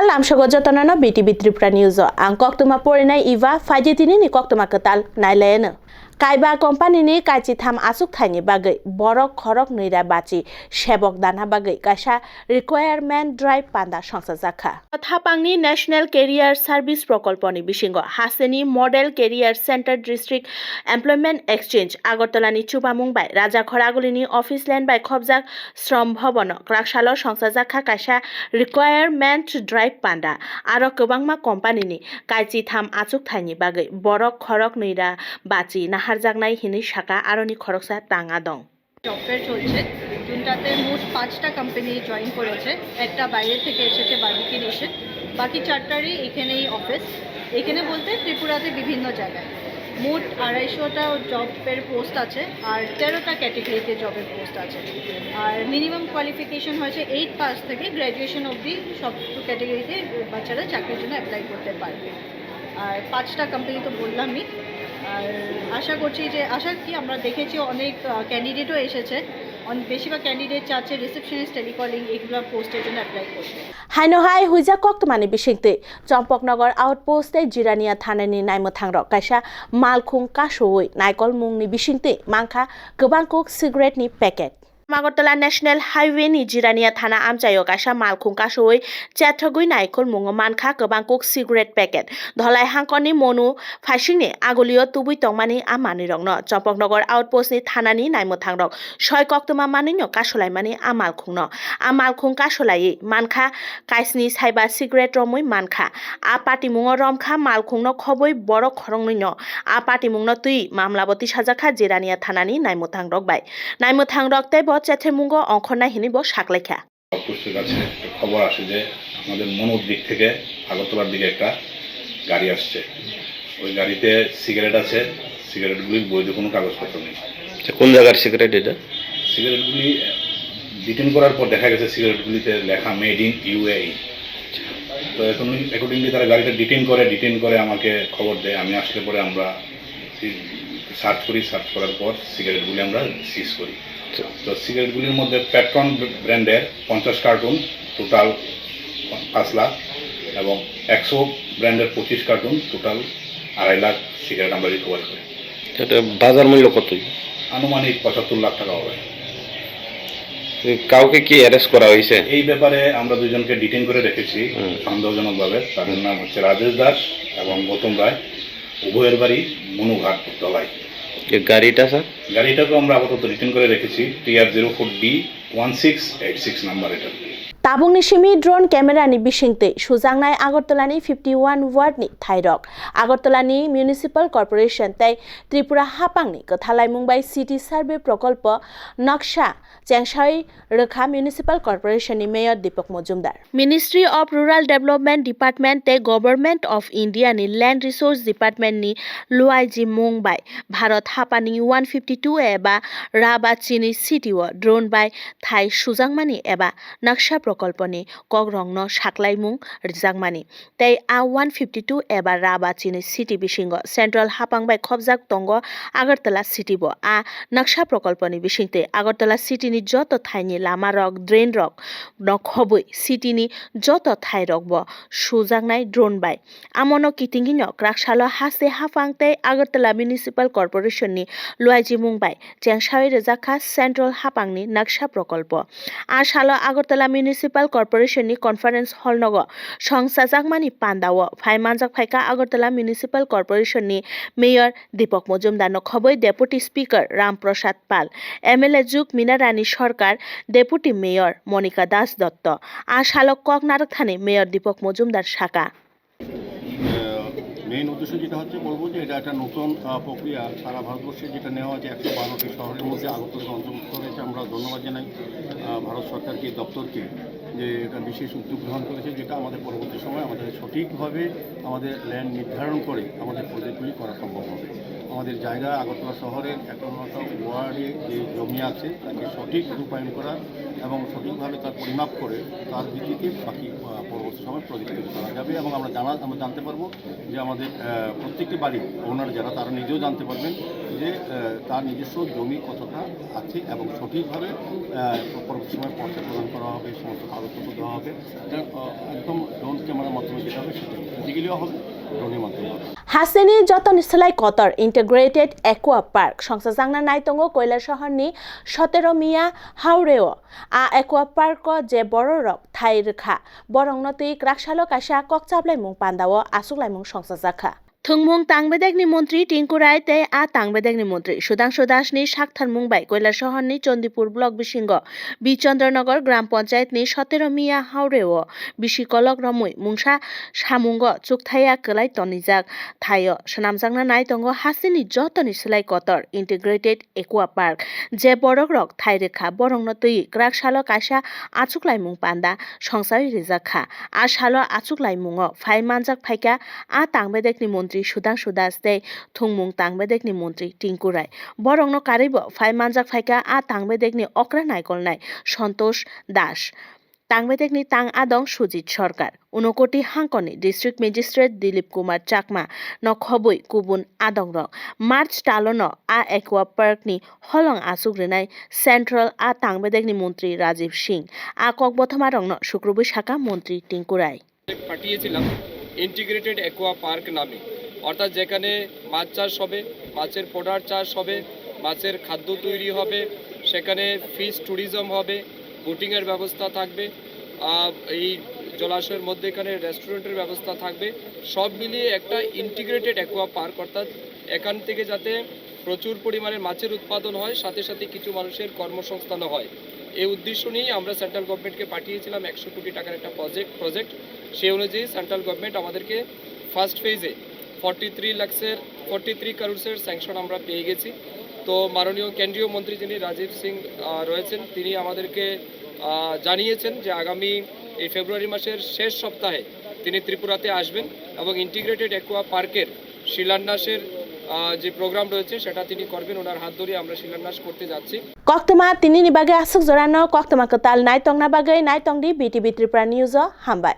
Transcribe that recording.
lamshago jotonano BTV Tripura News ang koktuma porinai iwa fajetini ni koktuma ketal nailena Kaiba company ni kachi tham asuk thaini bagai borok khorok nuira bachi shebok dana bagai kaisa requirement drive panda songsa jakha Thapangni National Career Service Prokolponi bisingo haseni Model Career Center District Employment Exchange Agartala ni chupamung bai Raja Khoragulini Office Land bai khobjak Shrom Bhavan Kraksalo songsa jakha kaisa requirement drive panda aro kwbangma company ni kachi tham asuk thaini bagai borok khorok nuira bachi হারজাগনাই হিনি শাখা আরনি খরকসা টাঙ্গা দং job fair চলছে যোনটাতে মোট 5টা company join করেছে একটা বাইরে থেকে এসেছে barbecue nation বাকি 4টারই এখানেই অফিস এখানে বলতে ত্রিপুরাতে বিভিন্ন জায়গায় মোট 250টা জবের পোস্ট আছে আর 13টা ক্যাটাগরিতে জবের পোস্ট আছে আর মিনিমাম কোয়ালিফিকেশন হয়েছে 8 পাস থেকে গ্র্যাজুয়েশন অবধি সব ক্যাটাগরিতে বাচ্চারা চাকরির জন্য অ্যাপ্লাই করতে পারবে আর 5টা কোম্পানি তো বললামই আর আশা করছি যে আশা কি আমরা দেখেছি অনেক ক্যান্ডিডেটও এসেছে বেশিরভাগ ক্যান্ডিডেট চাচ্ছে রিসেপশনিস্ট টেলিকলিং এগুলো পোস্টের জন্য অ্যাপ্লাই করতে হাইনো হাই হুইজা কক্তমানি বিশিংতে চম্পকনগর আউটপোস্টে জিরানিয়া থানানি নাইমথাंग्र কাইসা মালখুং কাসোই নাইকল মুংনি বিশিংতে মাংখা गोबांकुक सिगारेटनि packet Magartala National Highway ni Jirania Thana Amchayo kaisa malkhung kasoi chathagui naikol mungo mankha गोबांकुक cigarette packet dholai hangkoni monu phasingni agolio tubui tongmani amani rokno Champaknagar outpost ni thanani naimothangrok soi koktoma manino kasolaimani amalkhungno amalkhung kasolai mankha kaisni saiba cigarette romui mankha a patimungo romkha malkhungno khoboi borok khorongno a patimungno tui mamlaboti sajakha Jirania Thanani naimothangrok bai naimothangrok tebo চেথেমুঙ্গো অংখনা হিনিব সাকলেখা অফিসের কাছে খবর আসে যে আমাদের মনোর দিক থেকে আগরতলার দিকে একটা গাড়ি আসছে ওই গাড়িতে সিগারেট আছে সিগারেটগুলির বৈধ কোনো কাগজপত্র নেই কোন জায়গার সিগারেট এটা সিগারেটগুলি ডিটেন করার পর দেখা গেছে সিগারেটগুলিতে লেখা মেড ইন ইউএই তো এখন অ্যাকর্ডিংলি তারা গাড়িটা ডিটেন করে আমাকে খবর দেয় আমি আসলে পরে আমরা সার্চ করার পর সিগারেটগুলি আমরা সিজ করি তো সিগারেটগুলির মধ্যে প্যাট্রন ব্র্যান্ডের 50 কার্টুন টোটাল 5 লাখ এবং 100 ব্র্যান্ডের 25 কার্টুন টোটাল 2.5 লাখ সিগারেট আমরা রিকভার করি এটা বাজার মূল্য কত আনুমানিক 75 লাখ টাকা হবে কাউকে কি অ্যারেস্ট করা হয়েছে এই ব্যাপারে আমরা দুজনকে ডিটেইন করে রেখেছি সন্দেহজনকভাবে তাদের নাম হচ্ছে রাজেশ দাস এবং গৌতম রায় উভয়ের বাড়ি মনুঘাট দলাই গাড়িটা স্যার গাড়িটাকে আমরা আপাতত রিটার্ন করে রেখেছি TR04D 1686 নাম্বার এটা Tabungni shimi drone camera ni bishingte sujangnai Agartalani 51 ward ni thairok Agartalani Municipal Corporation tai Tripura Hapangni Kathalai Mumbai City Survey Prokolpo Naksha Chengsai Rekha Municipal Corporation ni Mayor Deepak Majumdar Ministry of Rural Development Department te Government of India ni Land Resource Department ni Luaiji Mumbai Bharat Hapani 152 eba Rabachini City wa drone by Thai Sujangmani eba Naksha প্রকল্পনি কগ্রংন সাকলাইমুং রিজাংমানি তাই A152 এবার রাবাচিনি city বিশিঙ্গ central হাপাংবাই খবজাক তঙ্গ আগরতলা সিটিব আ নকশা প্রকল্পনি বিশিংতে আগরতলা সিটিনি যত থাইনি লামা রক ড্রেন রক নখবই সিটিনি যত থাই রকব সুজাংনাই ড্রোন বাই আমনো কিতিঙ্গিন ক্রাকশালো হাসে হাফাংতে আগরতলা মিউনিসিপাল কর্পোরেশননি লুয়াইজি মুংবাই চেংসাই রেজাখা সেন্ট্রাল হাপাংনি নকশা প্রকল্প আর সালো আগরতলা মিউনিসিপাল কর্পোরেশননি কনফারেন্স হল নগ সংসাজাকমানি পান্দাও ফাইমানজাক ফাইকা আগরতলা মিউনিসিপাল কর্পোরেশননি মেয়র দীপক মজুমদার নখবই deputy speaker Ramprasad Paul MLA যুগ মিনারানী সরকার ডেপুটি মেয়র মনিকা দাস দত্ত আর শালক ককনারক থানে মেয়র দীপক মজুমদার শাখা মেইন উদ্দেশ্য যেটা হচ্ছে বলবো যে এটা একটা নতুন প্রক্রিয়া সারা ভারতবর্ষে যেটা নেওয়া হচ্ছে 112টি শহরের মধ্যে আগরতলা অন্তর্ভুক্ত হয়েছে আমরা ধন্যবাদ জানাই ভারত সরকারকে দপ্তরকে যে এটা বিশেষ উদ্যোগ গ্রহণ করেছে যেটা আমাদের পরবর্তী সময় আমাদের সঠিকভাবে আমাদের ল্যান্ড নির্ধারণ করে আমাদের প্রজেক্টগুলি করা সম্ভব হবে আমাদের জায়গা আগরতলা শহরের 51টা ওয়ার্ডে যে জমি আছে তাকে সঠিক রূপায়ণ করা এবং সঠিকভাবে তার পরিমাপ করে তার ভিত্তিতে বাকি পরবর্তী সময় প্রজেক্ট তৈরি করা যাবে এবং আমরা জানতে পারবো যে আমাদের প্রত্যেকটি বাড়ির ওনার যারা তারা নিজেও জানতে পারবেন যে তার নিজস্ব জমি কতটা আছে এবং সঠিকভাবে পরবর্তী সময় পর্চা প্রদান করা হবে, সমস্ত কাগজপত্র দেওয়া হবে। এটা একদম ড্রোন ক্যামেরার মাধ্যমে যেটা হবে সেটাই ফিজিক্যালিও হবে, ড্রোনের মাধ্যমে হবে। হাসিনি যতন স্থলাই কতর ইন্টিগ্রেটেড একুয়া পার্ক সংস্থা জাংনা নাইতঙ্গ কৈলা শহরনি 17 মিয়া হাওড়েও একুয়া পার্ক যে বড় রক থাই রেখা বরংনতি ক্রাকশালো কাশা ককচাবলাইমুং পান্দাও আসুকলাইমুং সংস্থা জাখা থুংমুং তাংবেদেগনি মন্ত্রী টিঙ্কু রায় তে তাংবেদেগনি মন্ত্রী সুধাংশু দাসনি সাকথার মুম্বাই কৈলা শহরনি চন্দিপুর ব্লক বিশিঙ্গ বিচন্দ্রনগর গ্রাম পঞ্চায়েতনি 17 মিয়া হাওড়েও বিশিকলক রমুই মুংসা সামুঙ্গ চুকথাইয়া কলাই তনিজাক থাইও সনামজাংনা নাইতঙ্গ হাসিনি যতনি সেলাই কতর ইন্টিগ্রেটেড একুয়া পার্ক যে বড়ক রক থাই রেখা বরংন তুই ক্রাকশালো কাশা আচুকলাইমুং পান্ডা সংসারি রেজাখা আশালো আচুকলাইমুং ফাই মানজাক ফাইকা তাংবেদেগনি মন্ত্রী সুধাংশু দাস দে থুংমুং তাংবেদেগনি মন্ত্রী টিঙ্কু রায় বরংন কারিব ফাই মানজাক ফাইকা তাংবেদেগনি অক্রা নাইকলনাই সন্তোষ দাস তাংবেদেগনি তাং আদং সুজিত সরকার 29 কোটি হাংকনি ডিস্ট্রিক্ট ম্যাজিস্ট্রেট দিলীপ কুমার চাকমা নখবই কুবুন আদং রক মার্চ টালন একুয়া পার্কনি হলং আসুগ্রেনাই সেন্ট্রাল তাংবেদেগনি মন্ত্রী রাজীব সিং ককবথমা রং শুক্রবৈ শাখা মন্ত্রী টিঙ্কু রায় পাঠিয়েছিলাম ইন্টিগ্রেটেড অ্যাকোয়া পার্ক নামে, অর্থাৎ যেখানে মাছ চাষ হবে, মাছের পোডার চাষ হবে, মাছের খাদ্য তৈরি হবে, সেখানে ফিশ ট্যুরিজম হবে, বোটিংয়ের ব্যবস্থা থাকবে, এই জলাশয়ের মধ্যে এখানে রেস্টুরেন্টের ব্যবস্থা থাকবে, সব মিলিয়ে একটা ইন্টিগ্রেটেড অ্যাকোয়া পার্ক, অর্থাৎ এখান থেকে যাতে প্রচুর পরিমাণে মাছের উৎপাদন হয়, সাথে সাথে কিছু মানুষের কর্মসংস্থানও হয়। এই উদ্দেশ্য নিয়েই আমরা সেন্ট্রাল গভর্নমেন্টকে পাঠিয়েছিলাম 100 কোটি টাকার একটা প্রজেক্ট। সেই অনুযায়ী সেন্ট্রাল গভর্নমেন্ট আমাদেরকে ফার্স্ট ফেজে 43 কারোর্সের স্যাংশন আমরা পেয়ে গেছি। তো মাননীয় কেন্দ্রীয় মন্ত্রী যিনি রাজীব সিং রয়েছেন, তিনি আমাদেরকে জানিয়েছেন যে আগামী এই ফেব্রুয়ারি মাসের শেষ সপ্তাহে তিনি ত্রিপুরাতে আসবেন এবং ইন্টিগ্রেটেড অ্যাকোয়া পার্কের শিলান্যাসের যে প্রোগ্রাম রয়েছে সেটা তিনি করবেন। ওনার হাত ধরে আমরা শিলান্যাস করতে যাচ্ছি। কক্তমা তিনি নিবাগে আসুক জরানো কক্তমা কতাল নাইতং না বাগে নাইতং দি বিটিভি ত্রিপুরা নিউজ হামবাই।